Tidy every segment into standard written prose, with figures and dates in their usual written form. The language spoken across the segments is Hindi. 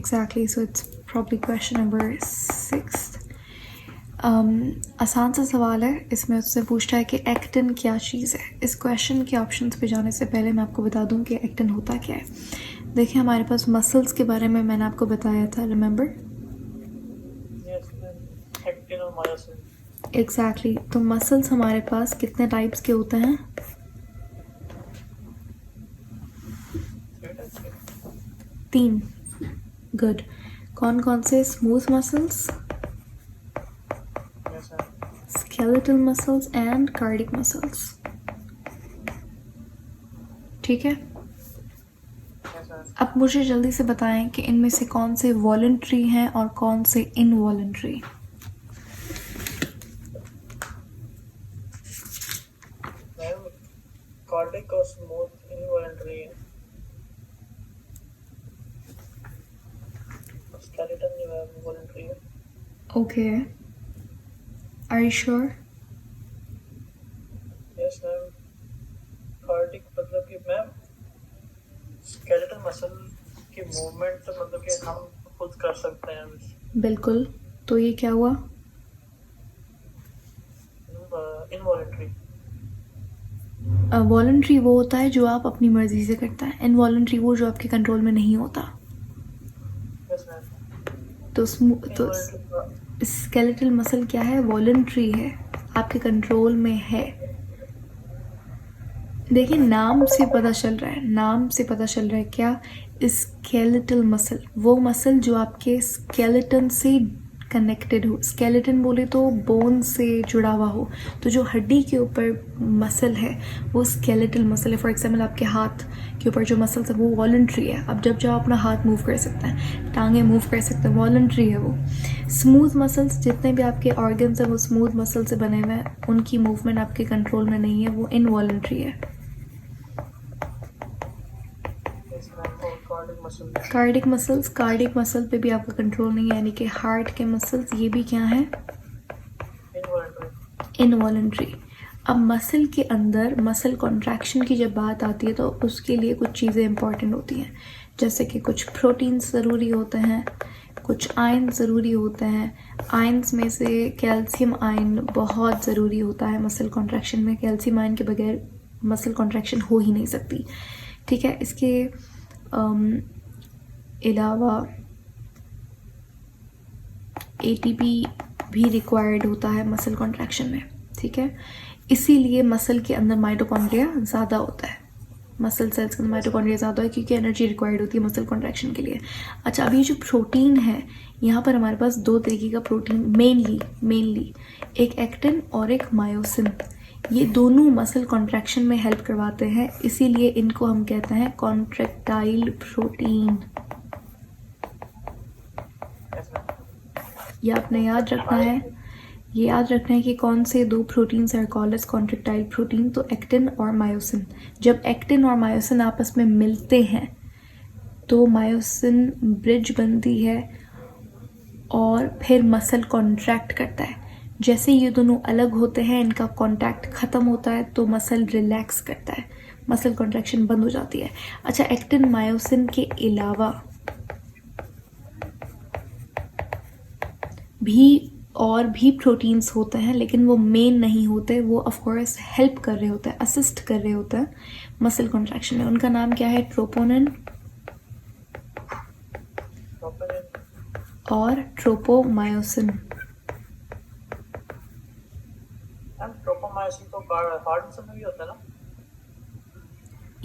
Exactly. So it's probably question number 6. आसान सा सवाल है, इसमें उससे पूछता है कि एक्टिन क्या चीज़ है। इस क्वेश्चन के ऑप्शंस पे जाने से पहले मैं आपको बता दूं कि एक्टिन होता क्या है। देखिए, हमारे पास मसल्स के बारे में मैंने आपको बताया था, रिमेंबर? एक्टिन और मायोसिन। एग्जैक्टली। तो मसल्स हमारे पास कितने टाइप्स के होते हैं? 3। गुड। कौन कौन से? Smooth muscles, skeletal muscles and cardiac muscles. ठीक है। अब मुझे जल्दी से बताएं कि इनमें से कौन से वॉलंटरी हैं और कौन से इनवॉलंटरी। कार्डिक और स्मूथ इनवॉलंटरी है। स्केलेटन जो है वो वॉलंटरी है। Okay, are you sure? Yes ma'am. Cardiac मतलब कि मैम स्केलेटल मसल की मूवमेंट मतलब कि हम खुद कर सकते हैं। बिल्कुल। तो ये क्या हुआ? इनवॉलंटरी। वॉलंटरी वो होता है जो आप अपनी मर्जी से करता है, इनवॉलंटरी वो जो आपके कंट्रोल में नहीं होता। Yes ma'am. तो स्केलेटल मसल क्या है? वॉलंटरी है, आपके कंट्रोल में है। देखिए, नाम से पता चल रहा है, नाम से पता चल रहा है क्या? स्केलेटल मसल, वो मसल जो आपके स्केलेटन से कनेक्टेड हो। स्केलेटन बोले तो बोन से जुड़ा हुआ हो, तो जो हड्डी के ऊपर मसल है वो स्केलेटल मसल है। फॉर एग्जाम्पल, आपके हाथ के ऊपर जो मसल्स है वो वॉलंटरी है। अब जब आप अपना हाथ मूव कर सकते हैं, टांगे मूव कर सकते हैं, वॉलंटरी है वो। स्मूथ मसल्स, जितने भी आपके ऑर्गन्स हैं वो स्मूथ मसल से बने हुए हैं, उनकी मूवमेंट आपके कंट्रोल में नहीं है, वो इनवॉलंटरी है। कार्डिक मसल पे भी आपका कंट्रोल नहीं है, यानी कि हार्ट के मसल्स, ये भी क्या है? इनवॉलंटरी। अब मसल के अंदर मसल कॉन्ट्रैक्शन की जब बात आती है तो उसके लिए कुछ चीज़ें इंपॉर्टेंट होती हैं, जैसे कि कुछ प्रोटीन्स ज़रूरी होते हैं, कुछ आयन ज़रूरी होते हैं। आयन्स में से कैल्शियम आयन बहुत ज़रूरी होता है मसल कॉन्ट्रैक्शन में। कैल्शियम आयन के बगैर मसल कॉन्ट्रैक्शन हो ही नहीं सकती। ठीक है। इसके अलावा ATP भी रिक्वायर्ड होता है मसल कॉन्ट्रैक्शन में। ठीक है। इसीलिए मसल के अंदर माइटोकॉन्ड्रिया ज़्यादा होता है, मसल सेल्स के अंदर माइटोकॉन्ड्रिया ज़्यादा है, क्योंकि एनर्जी रिक्वायर्ड होती है मसल कॉन्ट्रैक्शन के लिए। अच्छा, अब ये जो प्रोटीन है, यहाँ पर हमारे पास 2 तरीके का प्रोटीन मेनली एक एक्टिन और एक मायोसिन। ये दोनों मसल कॉन्ट्रैक्शन में हेल्प करवाते हैं, इसीलिए इनको हम कहते हैं कॉन्ट्रैक्टाइल प्रोटीन। ये आपने याद रखना है। ये याद रखना है कि कौन से 2 proteins are called as contractile protein, तो एक्टिन और मायोसिन। जब एक्टिन और मायोसिन आपस में मिलते हैं तो मायोसिन ब्रिज बनती है और फिर मसल कॉन्ट्रैक्ट करता है। जैसे ये दोनों अलग होते हैं, इनका कॉन्टैक्ट ख़त्म होता है तो मसल रिलैक्स करता है, मसल कॉन्ट्रैक्शन बंद हो जाती है। अच्छा, एक्टिन मायोसिन के अलावा भी और भी प्रोटीन्स होते हैं, लेकिन वो मेन नहीं होते, वो ऑफ कोर्स हेल्प कर रहे होते हैं, असिस्ट कर रहे होते हैं मसल कॉन्ट्रैक्शन में। उनका नाम क्या है? ट्रोपोनिन और ट्रोपोमायोसिन। ट्रोपोमायोसिन तो हार्ट मसल में भी होता है ना?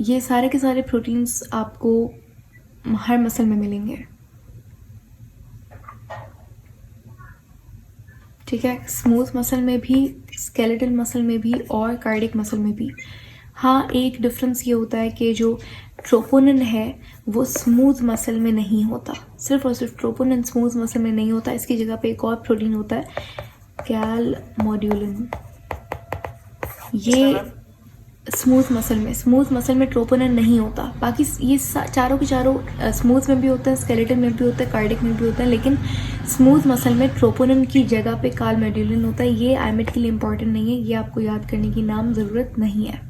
ये सारे के सारे प्रोटीन्स आपको हर मसल में मिलेंगे। ठीक है। स्मूथ मसल में भी, स्केलेटल मसल में भी और कार्डिक मसल में भी। हाँ, एक डिफरेंस ये होता है कि जो ट्रोपोनिन है वो स्मूथ मसल में नहीं होता, सिर्फ और सिर्फ ट्रोपोनिन स्मूथ मसल में नहीं होता। इसकी जगह पे एक और प्रोटीन होता है, कैलमोड्यूलिन। ये स्मूथ मसल में ट्रोपोनिन नहीं होता। बाकी ये चारों के चारों स्मूथ में भी होता है, स्केलेटन में भी होता है, कार्डिक में भी होता है, लेकिन स्मूथ मसल में ट्रोपोनिन की जगह पे कैलमोड्यूलिन होता है। ये आईमेट के लिए इंपॉर्टेंट नहीं है, ये आपको याद करने की नाम ज़रूरत नहीं है।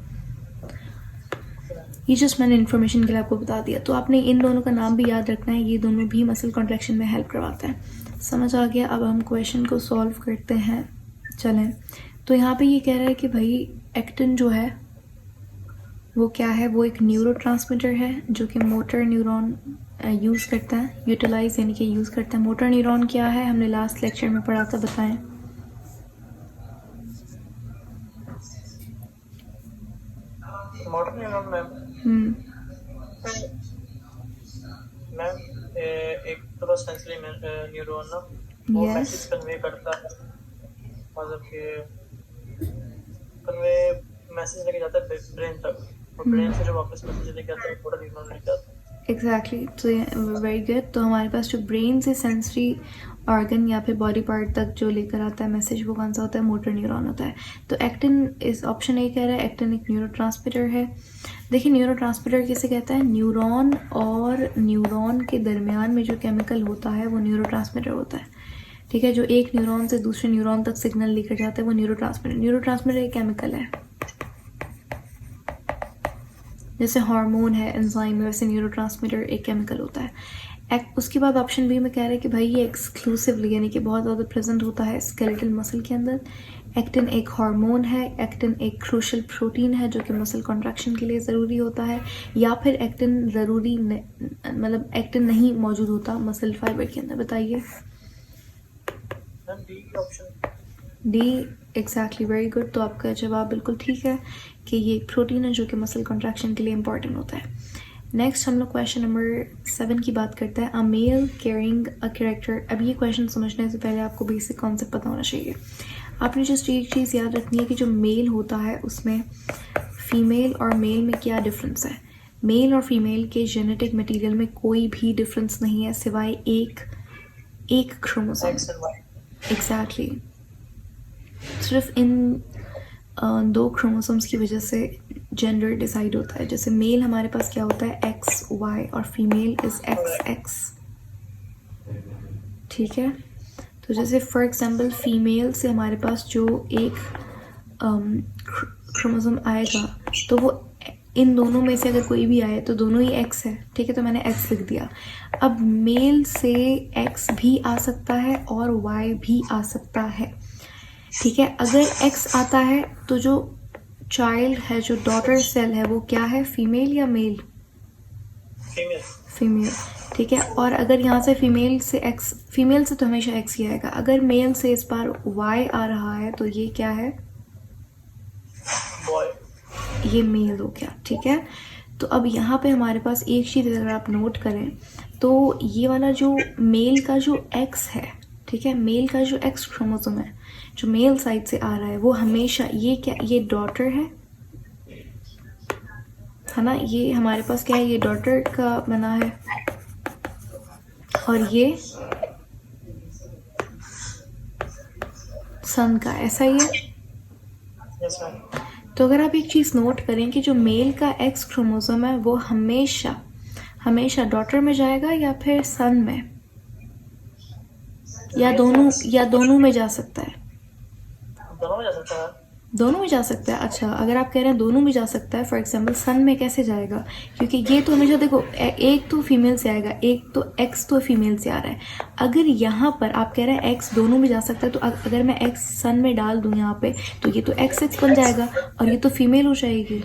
ये जस्ट मैंने इन्फॉर्मेशन के लिए आपको बता दिया। तो आपने इन दोनों का नाम भी याद रखना है, ये दोनों भी मसल कॉन्ट्रैक्शन में हेल्प करवाते हैं। समझ आ गया? अब हम क्वेश्चन को सॉल्व करते हैं। चलें, तो यहाँ पे ये कह रहा है कि भाई एक्टिन जो है वो क्या है, वो एक न्यूरोट्रांसमीटर है जो कि मोटर न्यूरॉन यूज़ करता है, यूटिलाइज यानी कि यूज़ करता है। मोटर न्यूरॉन क्या है, हमने लास्ट लेक्चर में पढ़ा था, बताएं। मोटर न्यूरॉन मैम मैम एक तो सेंसरी न्यूरॉन ना वो Yes. मैसेज कन्वे करता है, मतलब कि कन्वे मैसेज लेके जाता है ब्रेन तक, और ब्रेन से जो वापस मैसेज लेके आता है मोटर न्यूरॉन लेके आता है। एग्जैक्टली, तो वेरी गुड। तो हमारे पास जो ब्रेन से सेंसरी ऑर्गन या फिर बॉडी पार्ट तक जो लेकर आता है मैसेज, वो कौन सा होता है, मोटर न्यूरॉन होता है। तो एक्टिन इस ऑप्शन ए कह रहा है, एक्टिन एक न्यूरोट्रांसमीटर है। देखिए न्यूरोट्रांसमीटर किसे कहता है, न्यूरॉन और न्यूरॉन के दरमियान में जो केमिकल होता है वो न्यूरोट्रांसमीटर होता है। ठीक है, जो एक न्यूरॉन से दूसरे न्यूरॉन तक सिग्नल लेकर जाता है वो न्यूरोट्रांसमीटर एक केमिकल है। जैसे हार्मोन है, एंजाइम, वैसे न्यूरोट्रांसमीटर एक केमिकल होता है। उसके बाद ऑप्शन बी में कह रहा है कि भाई ये एक्सक्लूसिवली यानी कि बहुत ज़्यादा प्रेजेंट होता है स्केलेटल मसल के अंदर। एक्टिन एक हार्मोन है, एक्टिन एक क्रूशल प्रोटीन है जो कि मसल कॉन्ट्रैक्शन के लिए ज़रूरी होता है, या फिर एक्टिन ज़रूरी मतलब एक्टिन नहीं मौजूद होता मसल फाइबर के अंदर। बताइए। Ma'am D option, D, exactly, very good. तो आपका जवाब बिल्कुल ठीक है कि ये एक प्रोटीन है जो कि मसल कॉन्ट्रैक्शन के लिए इंपॉर्टेंट होता है। नेक्स्ट हम लोग क्वेश्चन नंबर 7 की बात करते हैं, अ मेल कैरिंग अ कैरेक्टर। अब ये क्वेश्चन समझने से पहले आपको बेसिक कॉन्सेप्ट पता होना चाहिए। आपने जस्ट एक चीज़ याद रखनी है कि जो मेल होता है उसमें फीमेल और मेल में क्या डिफरेंस है। मेल और फीमेल के जेनेटिक मटेरियल में कोई भी डिफरेंस नहीं है सिवाय एक chromosome. X and Y. Exactly, सिर्फ इन दो क्रोमोसोम्स की वजह से जेंडर डिसाइड होता है। जैसे मेल हमारे पास क्या होता है, एक्स वाई, और फीमेल इज एक्स एक्स। ठीक है, तो जैसे फॉर एग्जांपल फीमेल से हमारे पास जो एक क्रोमोसोम आएगा तो वो इन दोनों में से अगर कोई भी आए तो दोनों ही एक्स है। ठीक है, तो मैंने एक्स लिख दिया। अब मेल से एक्स भी आ सकता है और वाई भी आ सकता है। ठीक है, अगर एक्स आता है तो जो चाइल्ड है, जो डॉटर सेल है, वो क्या है, फीमेल या मेल? फीमेल। फीमेल। ठीक है, और अगर यहाँ से फीमेल से एक्स, फीमेल से तो हमेशा एक्स ही आएगा। अगर मेल से इस बार वाई आ रहा है तो ये क्या है, बॉय। ये मेल हो गया। ठीक है, तो अब यहाँ पे हमारे पास एक चीज़ अगर आप नोट करें तो ये वाला जो मेल का जो एक्स है, ठीक है, मेल का जो एक्स क्रोमोसोम है जो मेल साइड से आ रहा है वो हमेशा, ये क्या, ये डॉटर है ना, ये हमारे पास क्या है, ये डॉटर का बना है, और ये सन का, ऐसा ही है। Yes ma'am. तो अगर आप एक चीज़ नोट करें कि जो मेल का एक्स क्रोमोसोम है वो हमेशा डॉटर में जाएगा या फिर सन में, या दोनों में जा सकता है। दोनों में जा सकता है। दोनों में जा सकता है। अच्छा, अगर आप कह रहे हैं दोनों में जा सकता है, फॉर एग्जांपल सन में कैसे जाएगा, क्योंकि ये तो हमेशा देखो एक तो फीमेल से आएगा, एक तो एक्स तो फीमेल से आ रहा है। अगर यहाँ पर आप कह रहे हैं एक्स दोनों में जा सकता है, तो अगर मैं एक्स सन में डाल दूँ यहाँ पे तो ये तो एक्स एक्स बन जाएगा और ये तो फीमेल हो जाएगी।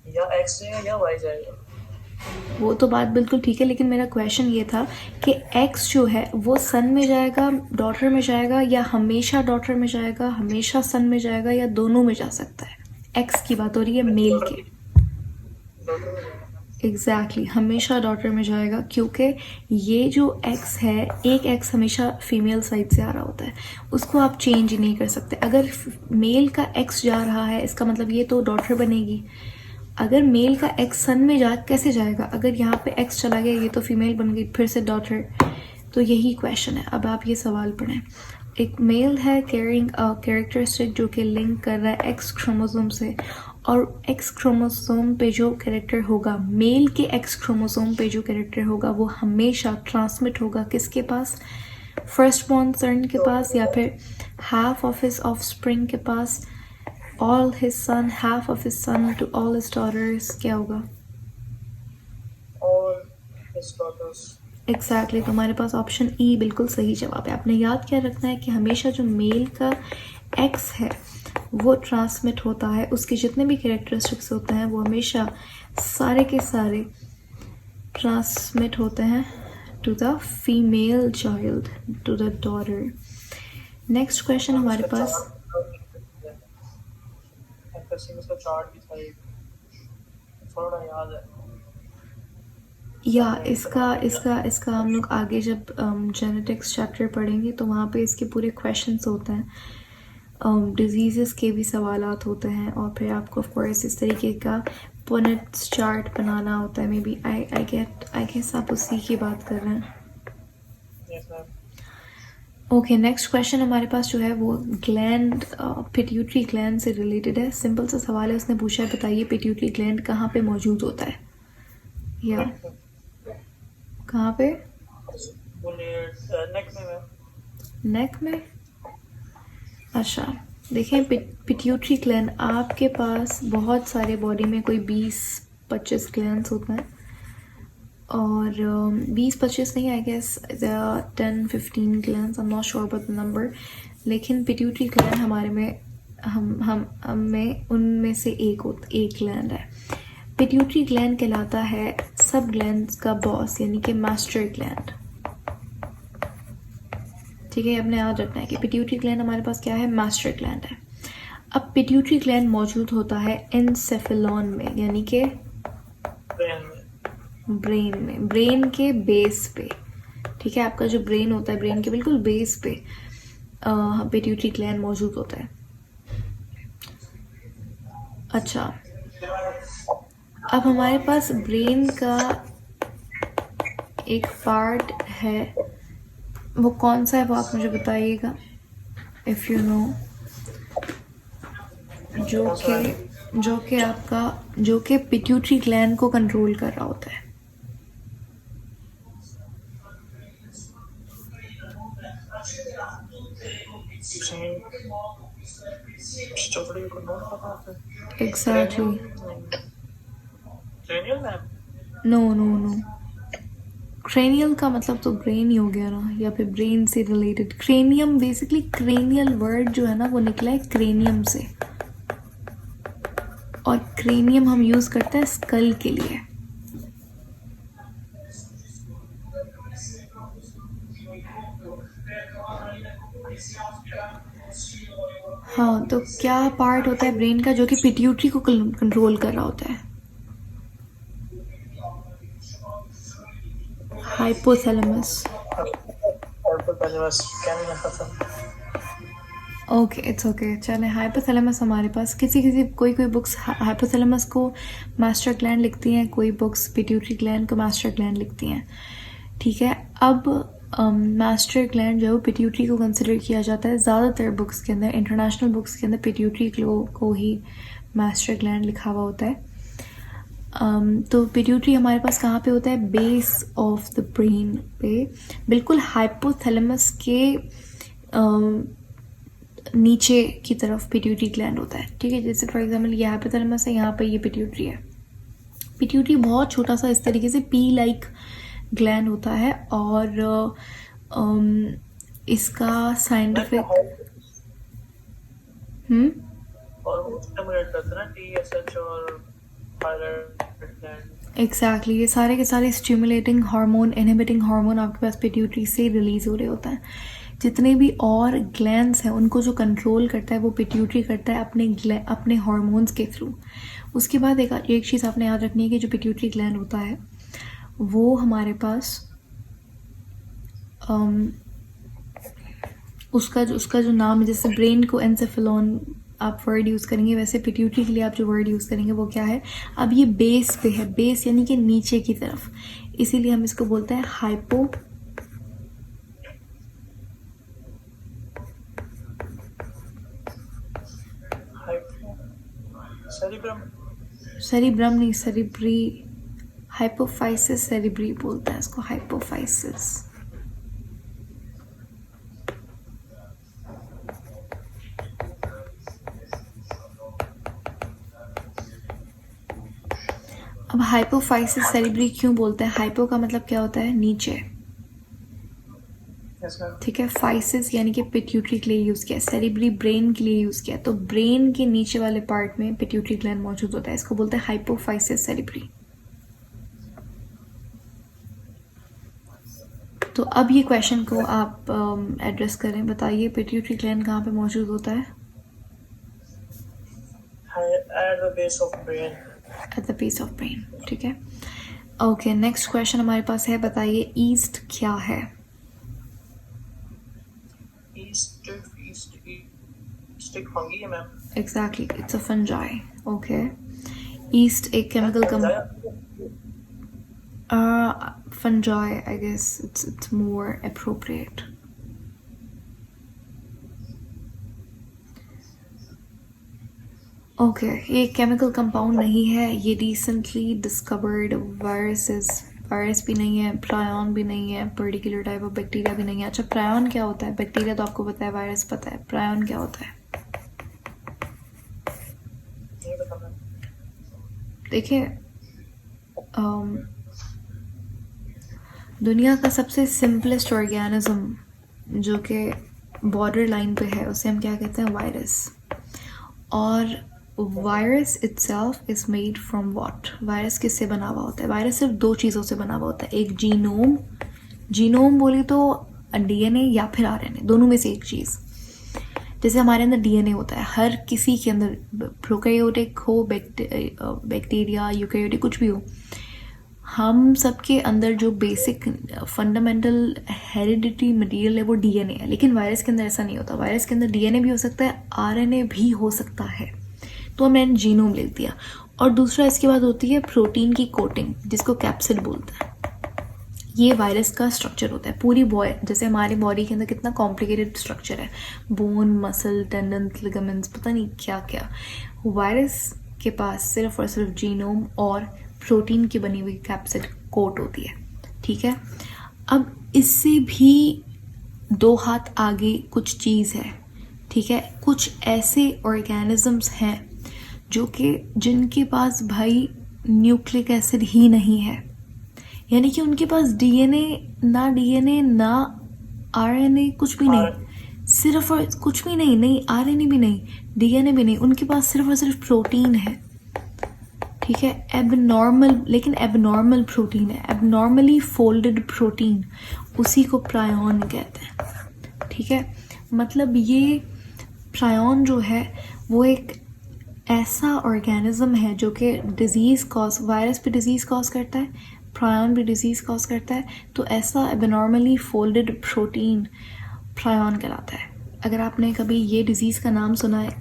या एक्स जाएगा या वाई जाएगा। वो तो बात बिल्कुल ठीक है, लेकिन मेरा क्वेश्चन ये था कि एक्स जो है वो सन में जाएगा, डॉटर में जाएगा, या हमेशा डॉटर में जाएगा, हमेशा सन में जाएगा, या दोनों में जा सकता है। एक्स की बात हो रही है मेल के। एग्जैक्टली, हमेशा डॉटर में जाएगा, क्योंकि ये जो एक्स है, एक एक्स हमेशा फीमेल साइड से आ रहा होता है, उसको आप चेंज ही नहीं कर सकते। अगर मेल का एक्स जा रहा है इसका मतलब ये तो डॉटर बनेगी। अगर मेल का एक्स सन में कैसे जाएगा, अगर यहाँ पे एक्स चला गया ये तो फीमेल बन गई, फिर से डॉटर। तो यही क्वेश्चन है। अब आप ये सवाल पढ़ें, एक मेल है कैरिंग अ कैरेक्टरिस्टिक जो कि लिंक कर रहा है एक्स क्रोमोसोम से, और एक्स क्रोमोसोम पे जो कैरेक्टर होगा, मेल के एक्स क्रोमोसोम पे जो कैरेक्टर होगा वो हमेशा ट्रांसमिट होगा किसके पास, फर्स्ट बॉर्न सन के पास, या फिर हाफ ऑफ हिज ऑफस्प्रिंग के पास, all his son, half of his son to all his daughters, क्या होगा? all his daughters. एग्जैक्टली तुम्हारे पास ऑप्शन ई बिल्कुल सही जवाब है. आपने याद क्या रखना है कि हमेशा जो मेल का एक्स है वो ट्रांसमिट होता है, उसके जितने भी कैरेक्टरिस्टिक्स होते हैं वो हमेशा सारे के सारे ट्रांसमिट होते हैं to the female child, to the daughter. Next question हमारे पास, एफएससी में इसका चार्ट भी था एक, थोड़ा याद है. या इसका हम लोग आगे जब जेनेटिक्स चैप्टर पढ़ेंगे तो वहाँ पे इसके पूरे क्वेश्चंस होते हैं, डिजीज़ के भी सवालात होते हैं, और फिर आपको ऑफ कोर्स इस तरीके का पुनेट्स चार्ट बनाना होता है. मे बी आई गेस आप उसी की बात कर रहे हैं. Yes ma'am. Okay, next question हमारे पास जो है वो ग्लैंड, पिट्यूटरी ग्लैंड से रिलेटेड है. सिंपल सा सवाल है, उसने पूछा है बताइए पिट्यूटरी ग्लैंड कहाँ पे मौजूद होता है, या कहाँ पे? बोलिए. नेक में मैम. नेक में. अच्छा देखें, पिट्यूटरी ग्लैंड आपके पास बहुत सारे बॉडी में कोई 20-25 ग्लैंड्स होते हैं, और 20-25 नहीं, I guess 10-15 glands, I am not sure about the number. लेकिन पिट्यूटरी ग्लैंड हमारे में हमें उनमें से एक ग्लैंड है. पिट्यूटरी ग्लैंड कहलाता है सब ग्लैंड्स का बॉस, यानी कि मास्टर ग्लैंड. ठीक है, अपने याद रखना है कि पिट्यूटरी ग्लैंड हमारे पास क्या है, मास्टर ग्लैंड है. अब पिट्यूटरी ग्लैंड मौजूद होता है एनसेफेलॉन में, यानी कि ब्रेन में, ब्रेन के बेस पे. ठीक है, आपका जो ब्रेन होता है, ब्रेन के बिल्कुल बेस पे पिट्यूटरी ग्लैंड मौजूद होता है. अच्छा, अब हमारे पास ब्रेन का एक पार्ट है, वो कौन सा है वो आप मुझे बताइएगा इफ़ यू नो. जो कि पिट्यूटरी ग्लैंड को कंट्रोल कर रहा होता है. चौकड़ी को नोट पता है. Exactly. Cranial ma'am. No, cranial का मतलब तो ब्रेन ही हो गया ना, या फिर ब्रेन से related. Cranium, basically cranial word जो है ना वो निकला है क्रेनियम से, और क्रेनियम हम यूज करते हैं स्कल के लिए. हाँ, तो क्या पार्ट होता है ब्रेन का जो कि पिट्यूटरी को कंट्रोल कर रहा होता है? हाइपोथैलेमस. Okay, it's okay. चले, हाइपोथैलेमस हमारे पास कोई बुक्स हाइपोथैलेमस को मास्टर ग्लैंड लिखती हैं, कोई बुक्स पिट्यूटरी ग्लैंड को मास्टर ग्लैंड लिखती हैं. ठीक है, अब मास्टर ग्लैंड जो है वो पिट्यूटरी को कंसिडर किया जाता है. ज़्यादातर बुक्स के अंदर, इंटरनेशनल बुक्स के अंदर पिट्यूटरी को ही मास्टर ग्लैंड लिखा हुआ होता है. तो पिट्यूटरी हमारे पास कहाँ पे होता है, बेस ऑफ द ब्रेन पे, बिल्कुल हाइपोथैलेमस के नीचे की तरफ पिट्यूटरी ग्लैंड होता है. ठीक है, जैसे फॉर एग्जांपल ये हाइपोथैलेमस है, यहाँ पे ये पिट्यूटरी है. पिट्यूटरी बहुत छोटा सा इस तरीके से पी लाइक ग्लैंड होता है, और इसका साइंटिफिक एग्जैक्टली ये सारे के सारे स्टिमुलेटिंग हार्मोन, इनहिबिटिंग हार्मोन आपके पास पिट्यूटरी से रिलीज हो रहे होता है. जितने भी और ग्लैंड्स हैं उनको जो कंट्रोल करता है वो पिट्यूटरी करता है अपने हार्मोन्स के थ्रू. उसके बाद एक चीज़ आपने याद रखनी है कि जो पिट्यूटरी ग्लैंड होता है वो हमारे पास उसका जो नाम है, जैसे ब्रेन को एनसेफेलॉन आप वर्ड यूज़ करेंगे, वैसे पिट्यूटरी के लिए आप जो वर्ड यूज़ करेंगे वो क्या है. अब ये बेस पे है, बेस यानी कि नीचे की तरफ, इसीलिए हम इसको बोलते हैं सेरिब्रम नहीं, सेरिब्री, हाइपोफाइसिस सेरिब्री बोलते हैं इसको, हाइपोफाइसिस. अब हाइपोफाइसिस सेरेब्री क्यों बोलते हैं? हाइपो का मतलब क्या होता है? नीचे, यस मैम। ठीक है। फाइसिस यानी कि पिट्यूटरी के लिए यूज किया, सेरेब्री ब्रेन के लिए यूज किया, तो ब्रेन के नीचे वाले पार्ट में पिट्यूटरी ग्लैंड मौजूद होता है, इसको बोलते हैं हाइपोफाइसिस सेरेब्री। तो अब ये क्वेश्चन को आप एड्रेस करें, बताइए पिट्यूटरी ग्लैंड कहाँ पे मौजूद होता है? At the base of brain. At the base of brain, ठीक है। ओके, नेक्स्ट क्वेश्चन हमारे पास है, बताइए ईस्ट क्या है? ईस्ट ईस्ट एक फंगी है ma'am. Exactly, it's a fungi. Okay, yeast एक chemical fungi, I guess it's more appropriate. Okay, ये केमिकल कंपाउंड नहीं है, ये रिसेंटली डिस्कवर्ड वायरस भी नहीं है, प्रायन भी नहीं है, पर्टिकुलर टाइप ऑफ बैक्टीरिया भी नहीं है। अच्छा, प्रायन क्या होता है? बैक्टीरिया तो आपको पता है, वायरस पता है, प्रायन क्या होता है? देखिए, दुनिया का सबसे सिंपलेस्ट ऑर्गेनिज्म जो कि बॉर्डर लाइन पे है, उसे हम क्या कहते हैं? वायरस। और virus itself is made from what? Virus किससे बना हुआ होता है? वायरस सिर्फ दो चीज़ों से बना हुआ होता है, एक जीनोम बोले तो डीएनए या फिर आरएनए, दोनों में से एक चीज़। जैसे हमारे अंदर डीएनए होता है, हर किसी के अंदर, प्रोकैरियोटिक हो, बैक्टीरिया, यूकैरियोटिक, कुछ भी हो, हम सबके अंदर जो बेसिक फंडामेंटल हेरिडिटी मटेरियल है वो डीएनए है। लेकिन वायरस के अंदर ऐसा नहीं होता। वायरस के अंदर डीएनए भी हो सकता है, आरएनए भी हो सकता है, तो हमने जीनोम लिख दिया। और दूसरा इसके बाद होती है प्रोटीन की कोटिंग, जिसको कैप्सिड बोलते हैं। ये वायरस का स्ट्रक्चर होता है। पूरी जैसे हमारे बॉडी के अंदर कितना कॉम्प्लिकेटेड स्ट्रक्चर है, बोन, मसल, टेंडन, लिगामेंट्स, पता नहीं क्या क्या। वायरस के पास सिर्फ और सिर्फ जीनोम और प्रोटीन की बनी हुई कैप्सिड कोट होती है, ठीक है। अब इससे भी दो हाथ आगे कुछ चीज़ है, ठीक है। कुछ ऐसे ऑर्गेनिजम्स हैं जो कि जिनके पास भाई न्यूक्लिक एसिड ही नहीं है, यानी कि उनके पास डीएनए ना आरएनए, कुछ भी नहीं, सिर्फ और कुछ भी नहीं, आरएनए भी नहीं, डीएनए भी नहीं, उनके पास सिर्फ और सिर्फ प्रोटीन है, ठीक है। लेकिन एबनॉर्मल प्रोटीन है, एबनॉर्मली फोल्डेड प्रोटीन, उसी को प्रायन कहते हैं, ठीक है। मतलब ये प्रायन जो है वो एक ऐसा ऑर्गेनिज्म है जो कि डिजीज़ कॉज, वायरस भी डिजीज़ कॉज करता है, प्रायन भी डिजीज़ कॉज करता है, तो ऐसा एबनॉर्मली फोल्डेड प्रोटीन प्रायन कहलाता है। अगर आपने कभी ये डिजीज़ का नाम सुना है,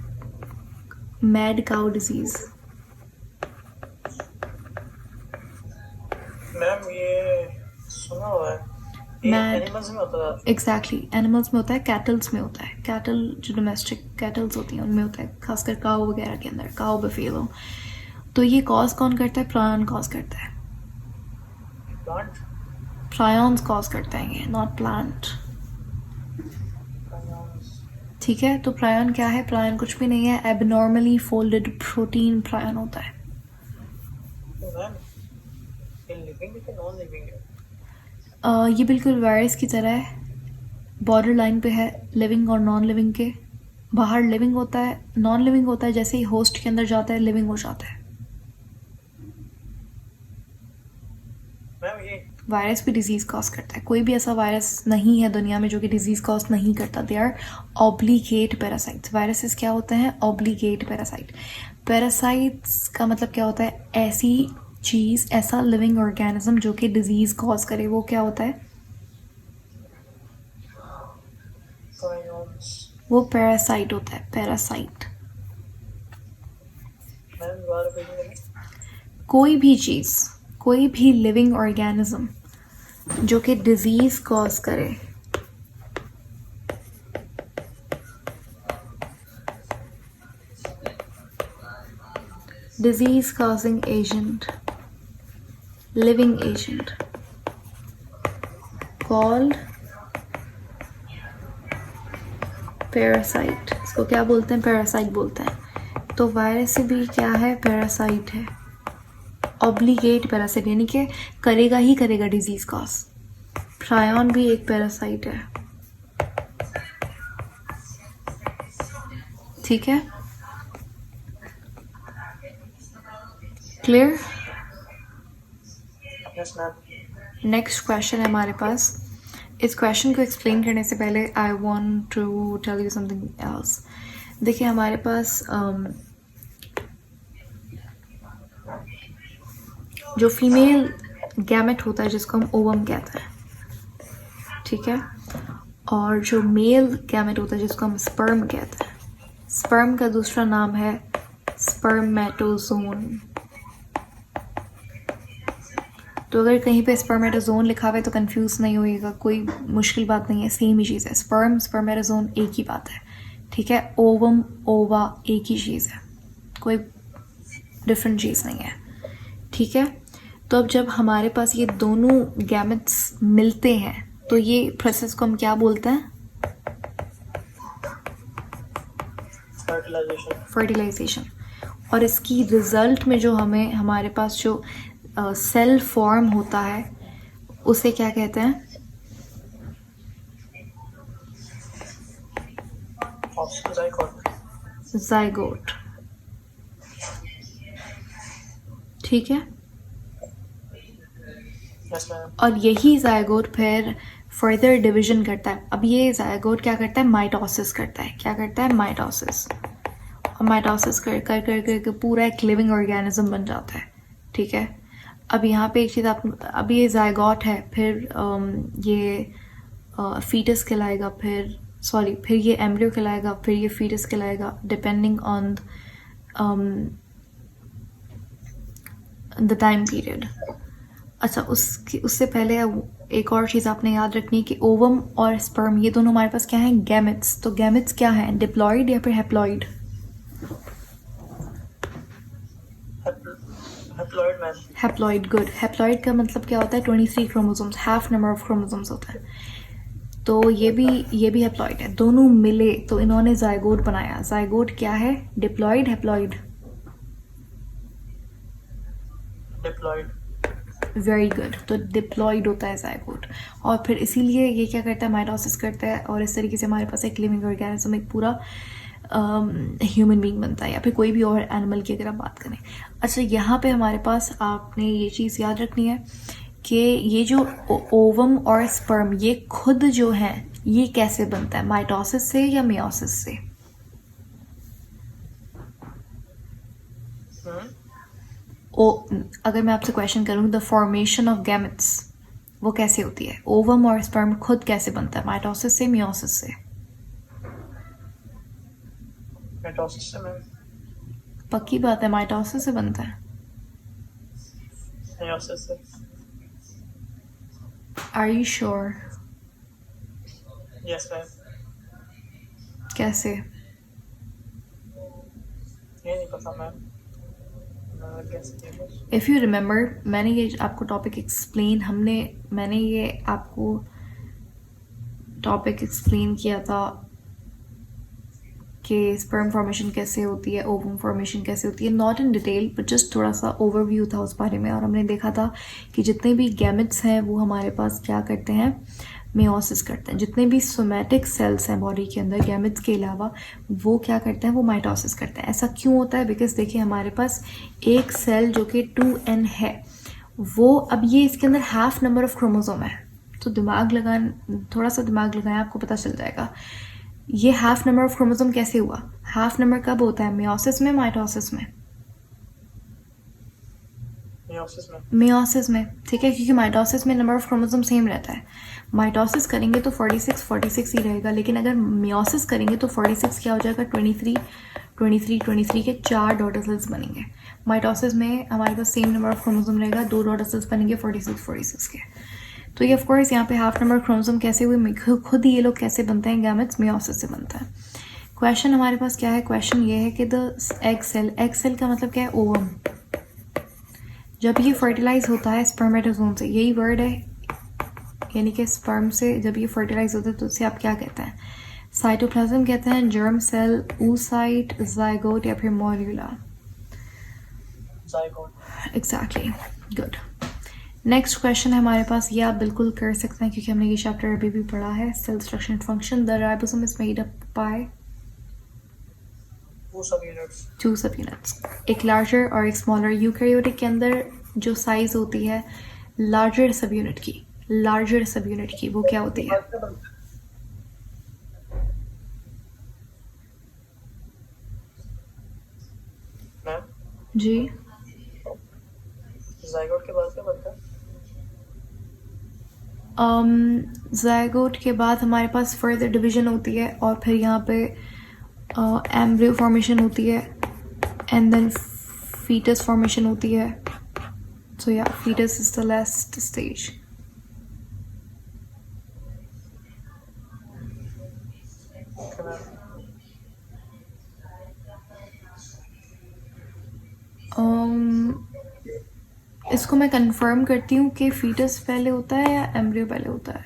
मैड काउ डिजीज़, मैम ये सुना हुआ है, एनिमल्स में होता है। एग्जैक्टली, एनिमल्स में होता है, कैटल्स में होता है, कैटल जो डोमेस्टिक कैटल्स होती हैं उनमें होता है, खासकर काऊ वगैरह के अंदर, काऊ बफेलो। तो ये कॉज कौन करता है? प्रायन कॉज करता है, प्लांट, प्रायन्स कॉज करते हैं ये, नॉट प्लांट, ठीक है। तो प्रायन क्या है? प्रायन कुछ भी नहीं है, एबनॉर्मली फोल्डेड प्रोटीन प्रायन होता है। मैम ये लिविंग है कि नॉन लिविंग है? ये बिल्कुल वायरस की तरह है, बॉर्डर लाइन पे है लिविंग और नॉन लिविंग के। बाहर लिविंग होता है, नॉन लिविंग होता है, जैसे ही होस्ट के अंदर जाता है लिविंग हो जाता है। मैम ये वायरस भी डिजीज़ कॉज करता है, कोई भी ऐसा वायरस नहीं है दुनिया में जो कि डिजीज़ कॉज नहीं करता। They are obligate parasites. Viruses क्या होते हैं? Obligate parasite. पैरासाइट्स का मतलब क्या होता है? ऐसी चीज़, ऐसा लिविंग ऑर्गेनिज्म जो कि डिजीज़ कॉज करे, वो क्या होता है? वो पैरासाइट होता है, पैरासाइट। कोई भी चीज़, कोई भी लिविंग ऑर्गेनिज्म जो कि डिजीज़ कॉज करे, disease causing agent, living agent called parasite. इसको क्या बोलते हैं? पैरासाइट बोलते हैं। तो वायरस भी क्या है? पैरासाइट है। ऑब्लिगेट पैरासाइट यानी कि करेगा ही करेगा डिजीज कॉज। प्रायन भी एक पैरासाइट है, ठीक है, clear. Yes ma'am. Next question है हमारे पास। इस क्वेश्चन को एक्सप्लेन करने से पहले I want to tell you something else. देखिए हमारे पास जो फीमेल गैमेट होता है जिसको हम ओवम कहते हैं, ठीक है, और जो मेल गैमेट होता है जिसको हम स्पर्म कहते हैं। स्पर्म का दूसरा नाम है स्पर्मेटोजोन। तो अगर कहीं पे स्पर्मेटोजोन लिखा हुआ है तो कंफ्यूज नहीं होइएगा, कोई मुश्किल बात नहीं है, सेम ही चीज़ है। स्पर्म स्पर्मेटोजोन एक ही बात है, ठीक है। ओवम ओवा एक ही चीज़ है, कोई डिफरेंट चीज़ नहीं है, ठीक है। तो अब जब हमारे पास ये दोनों गैमेट्स मिलते हैं तो ये प्रोसेस को हम क्या बोलते हैं? फर्टिलाइजेशन। और इसकी रिजल्ट में जो हमें हमारे पास जो सेल फॉर्म होता है उसे क्या कहते हैं? जाइगोट, ठीक है। और यही जाइगोट फिर फर्दर डिवीजन करता है। अब ये जाइगोट क्या करता है? माइटोसिस करता है। क्या करता है? माइटोसिस। और माइटोसिस कर कर कर कर पूरा एक लिविंग ऑर्गेनिज्म बन जाता है, ठीक है। अब यहाँ पे एक चीज़ आप, अब ये जाइगोट है, फिर ये फीटस कहलाएगा, फिर ये एम्ब्रियो कहलाएगा, फिर ये फीटस कहलाएगा, depending on the time period. अच्छा, उससे पहले एक और चीज़ आपने याद रखनी है कि ओवम और स्पर्म ये दोनों हमारे पास क्या हैं? गैमेट्स। तो गैमेट्स क्या हैं? डिप्लॉइड या फिर हैप्लॉइड? Haploid, good. हैप्लॉइड का मतलब क्या होता है? 23 chromosomes, half number of chromosomes होता है। तो ये भी हैप्लॉइड है। दोनों मिले तो इन्होंने जाइगोट बनाया। जाइगोट क्या है? Diploid, haploid? Diploid. Very good. तो डिप्लॉइड होता है जाइगोट। और फिर इसीलिए ये क्या करता है? माइटोसिस करता है, और इस तरीके से हमारे पास एक लिविंग ऑर्गेनिज्म, एक पूरा ह्यूमन बीइंग बनता है, या फिर कोई भी और एनिमल की अगर आप बात करें। अच्छा, यहाँ पे हमारे पास आपने ये चीज़ याद रखनी है कि ये जो ओवम और स्पर्म ये खुद जो है ये कैसे बनता है? माइटोसिस से या मियोसिस से? अगर मैं आपसे क्वेश्चन करूँ, द फॉर्मेशन ऑफ गैमेट्स वो कैसे होती है? ओवम और स्पर्म खुद कैसे बनता है? माइटोसिस से, मियोसिस से? माइटोसिस से। पक्की बात है, माइटोसिस से बनता है। मियोसिस से। Are you sure? Yes ma'am. कैसे? ये नहीं पता मैम। इफ़ यू रिमेंबर, मैंने ये आपको टॉपिक एक्सप्लेन मैंने ये आपको टॉपिक एक्सप्लेन किया था कि स्पर्म फॉर्मेशन कैसे होती है, ओवम फॉर्मेशन कैसे होती है, not in detail but just थोड़ा सा ओवरव्यू था उस बारे में। और हमने देखा था कि जितने भी गैमेट्स हैं वो हमारे पास क्या करते हैं? मियोसिस करते हैं। जितने भी सोमैटिक सेल्स हैं बॉडी के अंदर गैमेट्स के अलावा, वो क्या करते हैं? वो माइटोसिस करते हैं। ऐसा क्यों होता है? बिकॉज देखिए हमारे पास एक सेल जो कि 2n है, वो अब ये इसके अंदर हाफ नंबर ऑफ क्रोमोसोम है। तो थोड़ा सा दिमाग लगाएं, आपको पता चल जाएगा ये हाफ नंबर ऑफ क्रोमोसोम कैसे हुआ। हाफ नंबर कब होता है? मियोसिस में, माइटोसिस में? मियोसिस में, ठीक है, क्योंकि माइटोसिस में नंबर ऑफ क्रोमोसोम सेम रहता है। माइटोसिस करेंगे तो 46 ही रहेगा, लेकिन अगर मियोसिस करेंगे तो 46 क्या हो जाएगा? 23 के 4 डॉटर सेल्स बनेंगे। माइटोसिस में हमारे पास सेम नंबर ऑफ क्रोमोसोम रहेगा, 2 डॉटर सेल्स बनेंगे 46 के। तो ये ऑफकोर्स यहाँ पे हाफ नंबर क्रोमोसोम कैसे हुए? खुद ही ये लोग कैसे बनते हैं? गैमेट्स मियोसिस से बनता है। क्वेश्चन हमारे पास क्या है? क्वेश्चन ये है कि द एग सेल का मतलब क्या है? ओवम। जब ये फर्टिलाइज होता है स्पर्मेटोजोन से, यही वर्ड है, यानी कि स्पर्म से जब ये फर्टिलाइज होता है तो उसे आप क्या कहते हैं? साइटोप्लाज्म कहते हैं, जर्म सेल, oocyte, जाइगोट या फिर morula? Exactly, good. Next question है हमारे पास, ये आप बिल्कुल कर सकते हैं क्योंकि हमने ये चैप्टर अभी भी पढ़ा है। Cell structure and function. The ribosome is made up by 2 सब यूनिट्स। 2 सब यूनिट्स, एक लार्जर और एक स्मॉलर। यूकैरियोटिक के अंदर जो साइज होती है लार्जर सब यूनिट की, लार्जर सब यूनिट की, वो क्या होती है? मैम जी, जाइगोट के बाद क्या बनता है? ज़ायगोट के बाद हमारे पास फर्दर डिवीजन होती है और फिर यहाँ पे एम्ब्रियो फॉर्मेशन होती है एंड देन फीटस फॉर्मेशन होती है। सो या foetus is the last stage. Okay ma'am. इसको मैं कंफर्म करती हूँ कि फीटस पहले होता है या एम्ब्रियो पहले होता है।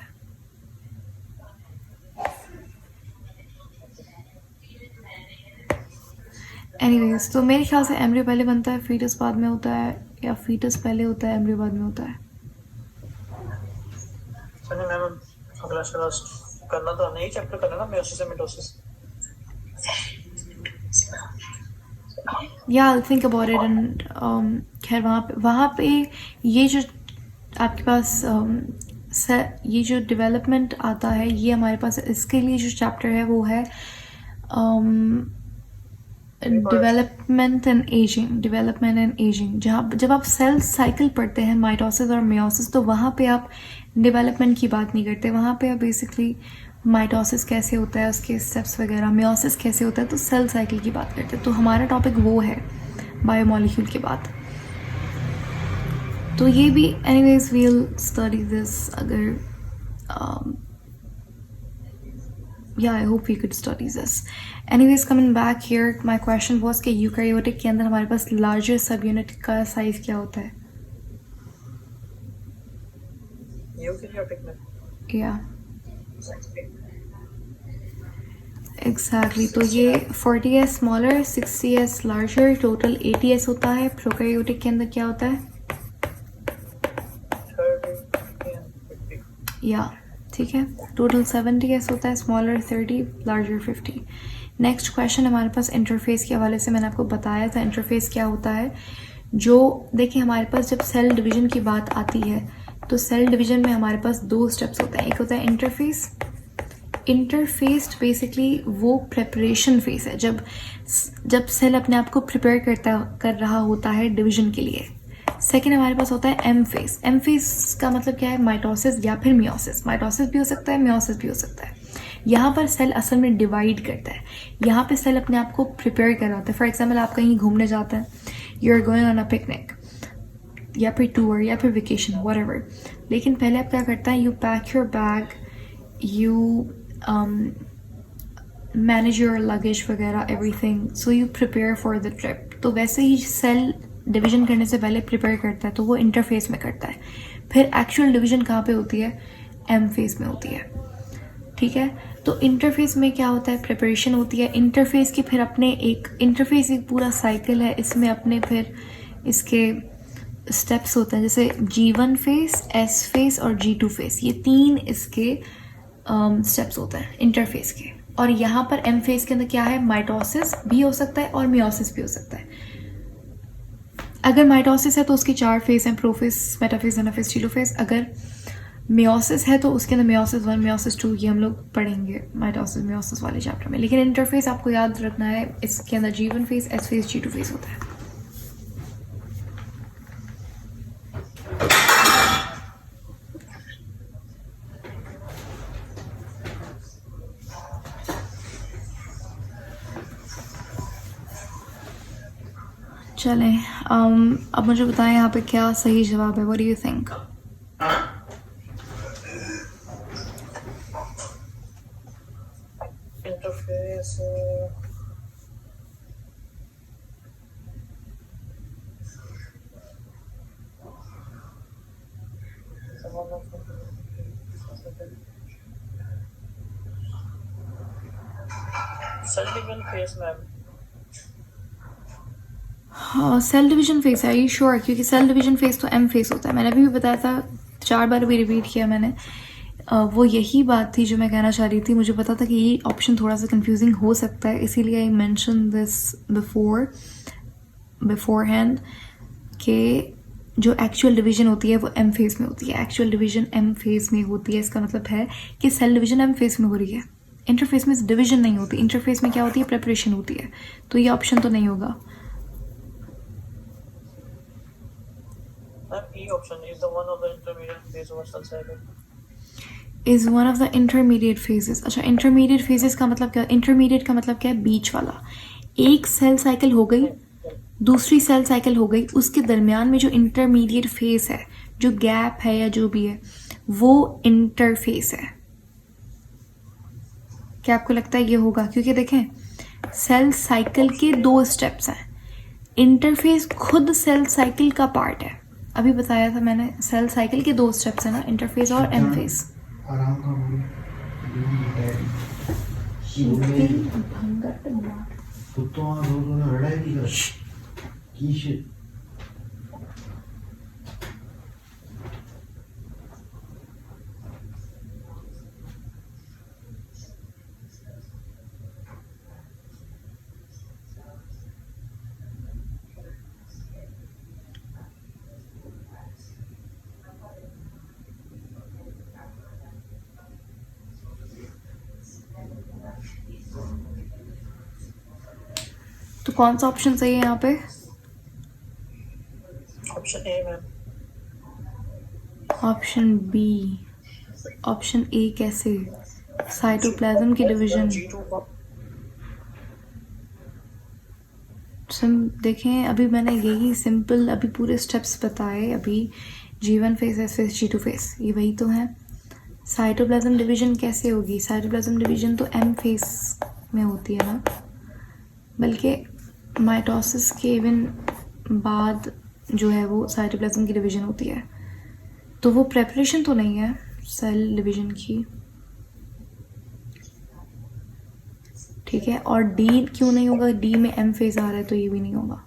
एनीवेज, तो मेरे ख्याल से एम्ब्रियो पहले बनता है, फीटस बाद में होता है, या फीटस पहले होता है, एम्ब्रियो बाद में होता है। चलिए मैम, अगला चला करना तो नहीं चैप्टर करना ना, मेयोसिस एंड मिटोसिस। या I think about it and खैर वहाँ पे ये जो आपके पास ये जो डेवलपमेंट आता है, ये हमारे पास इसके लिए जो चैप्टर है वो है development and ageing. Development and ageing, जहाँ जब आप सेल साइकिल पढ़ते हैं माइटोसिस और मियोसिस, तो वहाँ पे आप डेवलपमेंट की बात नहीं करते, वहाँ पे आप बेसिकली माइटोसिस कैसे होता है उसके स्टेप्स वगैरह, मियोसिस कैसे होता है, तो सेल साइकिल की बात करते हैं। तो हमारा टॉपिक वो है बायोमोलिक्यूल के बाद। तो ये भी एनीवेज वील स्टडी दिस, अगर yeah, I hope we could study this. Anyways, coming back here, my question was कि यूकैरियोटिक के अंदर हमारे पास लार्जर सब यूनिट का साइज क्या होता है? यूकैरियोटिक में Yeah, exactly. तो ये 40s smaller, 60s larger, total 80s होता है। प्रोकैरियोटिक के अंदर क्या होता है? 30 and 50। या ठीक है, टोटल 70s होता है, स्मॉलर 30, लार्जर 50। नेक्स्ट क्वेश्चन हमारे पास इंटरफेस के हवाले से, मैंने आपको बताया था इंटरफेस क्या होता है। जो देखिए हमारे पास जब सेल डिवीजन की बात आती है तो सेल डिवीजन में हमारे पास 2 स्टेप्स होते हैं। एक होता है इंटरफेस। इंटरफेस बेसिकली वो प्रेपरेशन फेस है, जब सेल अपने आप को प्रिपेयर कर रहा होता है डिवीजन के लिए। सेकेंड हमारे पास होता है एम फेस। एम फेस का मतलब क्या है? माइटोसिस या फिर मियोसिस। माइटोसिस भी हो सकता है, मियोसिस भी हो सकता है। यहाँ पर सेल असल में डिवाइड करता है, यहाँ पे सेल अपने आप को प्रिपेयर कर रहा होता है। फॉर एग्जाम्पल, आप कहीं घूमने जाते हैं, you are going on a picnic या फिर टूर या फिर वेकेशन, व्हाटएवर। लेकिन पहले आप क्या करता है? You pack your bag, you manage your luggage वगैरह, everything, so you prepare for the trip. तो वैसे ही सेल डिवीजन करने से पहले प्रिपेयर करता है, तो वो इंटरफेस में करता है। फिर एक्चुअल डिवीजन कहाँ पे होती है? एम फेस में होती है। ठीक है, तो इंटरफेस में क्या होता है? प्रिपरेशन होती है इंटरफेस की। फिर अपने एक इंटरफेस एक पूरा साइकिल है, इसमें अपने फिर इसके स्टेप्स होते हैं, जैसे G1 फेस, S फेस और G2 फेस। ये 3 इसके स्टेप्स होते हैं इंटरफेस के। और यहाँ पर एम फेस के अंदर क्या है? माइटोसिस भी हो सकता है और मियोसिस भी हो सकता है। अगर माइटोसिस है तो उसकी 4 फेस हैं, प्रोफेस, मेटाफेस, एनाफेस, टीलोफेस। अगर मियोसिस है तो उसके अंदर मियोसिस 1, मियोसिस 2, ये हम लोग पढ़ेंगे माइटोसिस मियोसिस वाले चैप्टर में। लेकिन इंटरफेस आपको याद रखना है, इसके अंदर G1 face, S face, G2 face होता है। चलें, अब मुझे बताएं यहाँ पे क्या सही जवाब है। What do you think? Interphase cell division phase ma'am. हाँ सेल डिवीजन फेस है, यू श्योर? क्योंकि सेल डिवीजन फेस तो एम फेस होता है, मैंने अभी भी बताया था, 4 बार भी रिपीट किया मैंने। वो यही बात थी जो मैं कहना चाह रही थी। मुझे पता था कि ये ऑप्शन थोड़ा सा कंफ्यूजिंग हो सकता है, इसीलिए I mention this before hand कि जो एक्चुअल डिवीजन होती है वो एम फेस में होती है। एक्चुअल डिवीजन एम फेस में होती है, इसका मतलब है कि सेल डिवीजन एम फेस में हो रही है। इंटरफेस में डिवीजन नहीं होती, इंटरफेस में क्या होती है, प्रेपरेशन होती है। तो ये ऑप्शन तो नहीं होगा। Ma'am E option is the one of the intermediate phase over cell cycle. Is one of the intermediate phases. अच्छा इंटरमीडिएट फेजेस का मतलब क्या? इंटरमीडिएट का मतलब क्या है? बीच वाला। एक सेल साइकिल हो गई, दूसरी सेल साइकिल हो गई, उसके दरमियान में जो इंटरमीडिएट फेज है, जो गैप है या जो भी है, वो इंटरफेस है। क्या आपको लगता है ये होगा? क्योंकि देखें सेल साइकिल के 2 स्टेप्स हैं, इंटरफेस खुद सेल साइकिल का पार्ट है। अभी बताया था मैंने, सेल साइकिल के 2 स्टेप्स हैं ना, इंटरफेस और एम फेस। आराम का बोलो कुत्तों और लोगों ने लड़ाई भी कर की तो कौन सा ऑप्शन सही है यहाँ पे? Option A ma'am. Option B. Option A कैसे? साइटोप्लाज्म की डिवीजन। देखें अभी मैंने यही सिंपल अभी पूरे स्टेप्स बताए अभी, G1 face, S face, G2 face, ये वही तो है। साइटोप्लाज्म डिवीजन कैसे होगी? साइटोप्लाज्म डिवीजन तो एम फेस में होती है ना, बल्कि माइटोसिस के इवन बाद जो है वो साइटोप्लाज्म की डिवीजन होती है। तो वो प्रेपरेशन तो नहीं है सेल डिवीजन की, ठीक है। और डी क्यों नहीं होगा? डी में एम फेज आ रहा है तो ये भी नहीं होगा।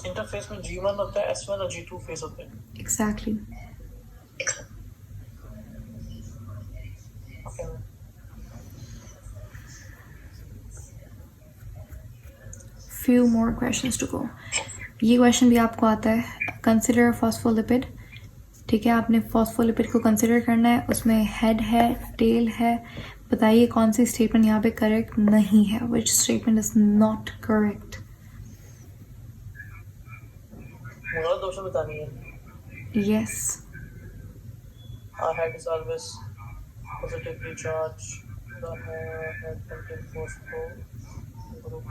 इंटरफेस में G1 होता है, S1 और G2 फेस होते हैं। Exactly. Okay ma'am. Few more questions to go. ये क्वेश्चन भी आपको आता है, कंसिडर फॉस्फोलिपिड, ठीक है। आपने फॉस्फोलिपिड को कंसिडर करना है, उसमें हेड है, टेल है, बताइए कौन सी स्टेटमेंट यहाँ पे करेक्ट नहीं है, which statement is not correct. मुझे दो से बतानी है। Yes. Our head is always positively charged. The head contains phosphorus group.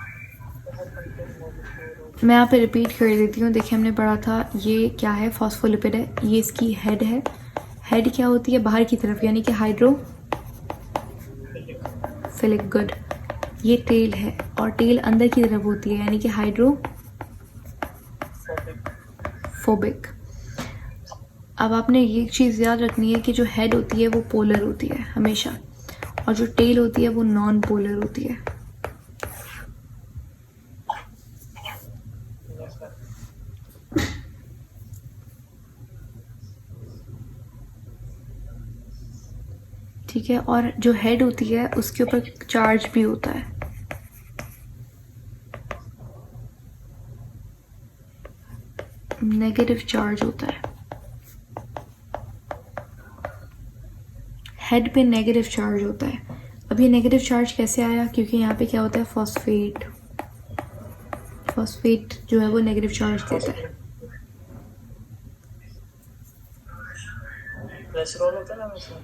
The head contains molecule. मैं यहाँ पे रिपीट कर देती हूँ। देखिए हमने पढ़ा था ये क्या है, फॉस्फोलिपिड है, ये इसकी हेड है। हेड क्या होती है? बाहर की तरफ, यानी कि हाइड्रोफिलिक, गुड। ये टेल है और टेल अंदर की तरफ होती है, यानी कि हाइड्रोफोबिक। अब आपने ये चीज़ याद रखनी है कि जो हेड होती है वो पोलर होती है हमेशा, और जो टेल होती है वो नॉन पोलर होती है। ठीक है। और जो हेड होती है उसके ऊपर चार्ज भी होता है, नेगेटिव चार्ज होता है। हेड पे नेगेटिव चार्ज होता है। अब ये नेगेटिव चार्ज कैसे आया? क्योंकि यहाँ पे क्या होता है, फॉस्फेट जो है वो नेगेटिव चार्ज देता है। ग्लिसरॉल होता है ना इसमें।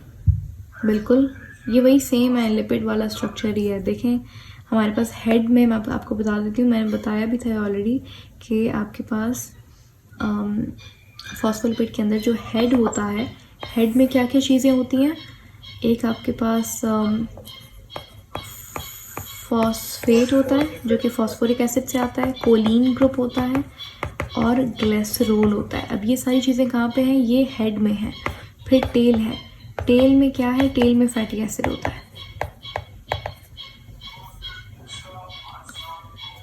बिल्कुल, ये वही सेम है, लिपिड वाला स्ट्रक्चर ही है। देखें हमारे पास हेड में, मैं आपको बता देती हूँ, मैंने बताया भी था ऑलरेडी कि आपके पास फॉस्फोलिपिड के अंदर जो हेड होता है, हेड में क्या क्या चीज़ें होती हैं? एक आपके पास फॉस्फेट होता है जो कि फॉस्फोरिक एसिड से आता है, कोलिन ग्रुप होता है और ग्लिसरॉल होता है। अब ये सारी चीज़ें कहाँ पे हैं? ये हेड में है। फिर टेल है, टेल में क्या है? टेल में फैटी एसिड होता है।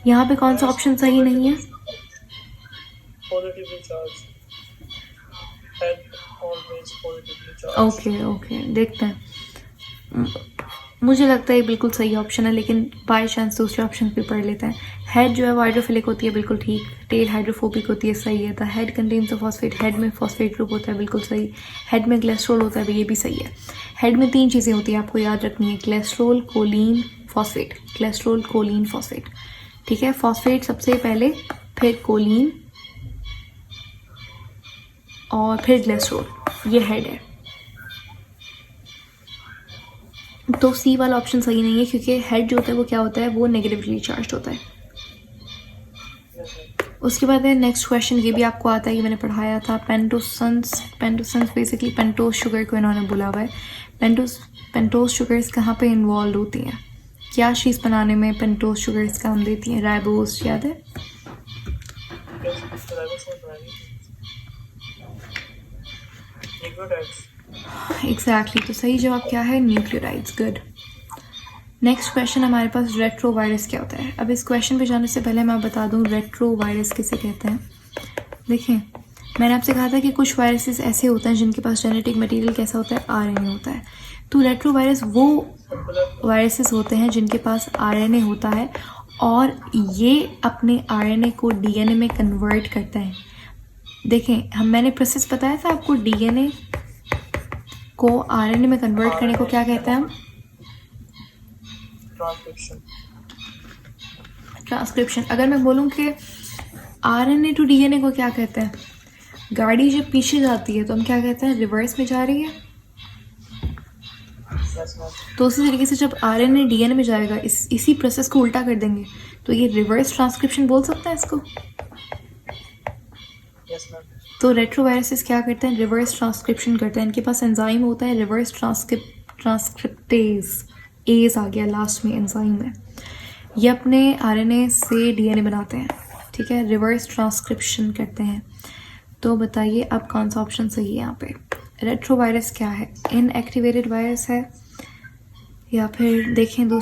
यहाँ पे कौन सा ऑप्शन सही नहीं है? Positively charge, head always positively charge. Okay okay, देखते हैं। मुझे लगता है ये बिल्कुल सही ऑप्शन है, लेकिन बाय चांस दूसरे ऑप्शन पे पढ़ लेते हैं। हेड जो है वो हाइड्रोफिलिक होती है, बिल्कुल ठीक। टेल हाइड्रोफोबिक होती है, सही है। The head contains a phosphate, head में फॉस्फेट ग्रुप होता है, बिल्कुल सही। हेड में कोलेस्ट्रॉल होता है, ये भी सही है। हेड में 3 चीज़ें होती हैं, आपको याद रखनी है, cholesterol, choline, phosphate. Cholesterol, choline, phosphate, ठीक है। फॉस्फेट सबसे पहले, फिर कोलिन और फिर कोलेस्ट्रॉल, ये हेड है। तो सी वाला ऑप्शन सही नहीं है, क्योंकि हेड जो होता है वो क्या होता है, वो नेगेटिवली चार्ज होता है। उसके बाद है नेक्स्ट क्वेश्चन, ये भी आपको आता है, ये मैंने पढ़ाया था। पेंटोसन्स बेसिकली पेंटोज शुगर को इन्होंने बोला हुआ है। पेंटोज शुगर्स कहाँ पे इन्वॉल्व होती हैं, क्या चीज़ बनाने में पेंटोज शुगर्स काम देती हैं? राइबोज, याद है? एग्जैक्टली, तो सही जवाब क्या है? न्यूक्लियोटाइड्स। गुड। नेक्स्ट क्वेश्चन हमारे पास, रेट्रोवायरस क्या होता है? अब इस क्वेश्चन पे जाने से पहले मैं बता दूं रेट्रोवायरस किसे कहते हैं। देखें, मैंने आपसे कहा था कि कुछ वायरसेस ऐसे होते हैं जिनके पास जेनेटिक मटेरियल कैसा होता है, आरएनए होता है। तो रेट्रोवायरस वो वायरसेस होते हैं जिनके पास आरएनए होता है और ये अपने आरएनए को डीएनए में कन्वर्ट करता है। देखें, मैंने प्रोसेस बताया था आपको, डीएनए को आरएनए में कन्वर्ट करने को क्या कहते हैं हम? ट्रांसक्रिप्शन। अगर मैं बोलूँ कि आरएनए टू डीएनए को क्या कहते हैं? गाड़ी जब पीछे जाती है तो हम क्या कहते हैं? रिवर्स में जा रही है। तो उसी तरीके से जब आरएनए डीएनए में जाएगा, इसी प्रोसेस को उल्टा कर देंगे, तो ये रिवर्स ट्रांसक्रिप्शन बोल सकते हैं इसको। तो रेट्रोवायरसेस क्या करते हैं? रिवर्स ट्रांसक्रिप्शन करते हैं। इनके पास एंजाइम होता है रिवर्स ट्रांसक्रिप्टेज, एज आ गया लास्ट में एंजाइम में। ये अपने आरएनए से डीएनए बनाते हैं, ठीक है, रिवर्स ट्रांसक्रिप्शन करते हैं। तो बताइए अब कौन सा ऑप्शन सही है यहाँ पे? रेट्रोवायरस क्या है? इनएक्टिवेटेड वायरस है, या फिर देखें दूसरा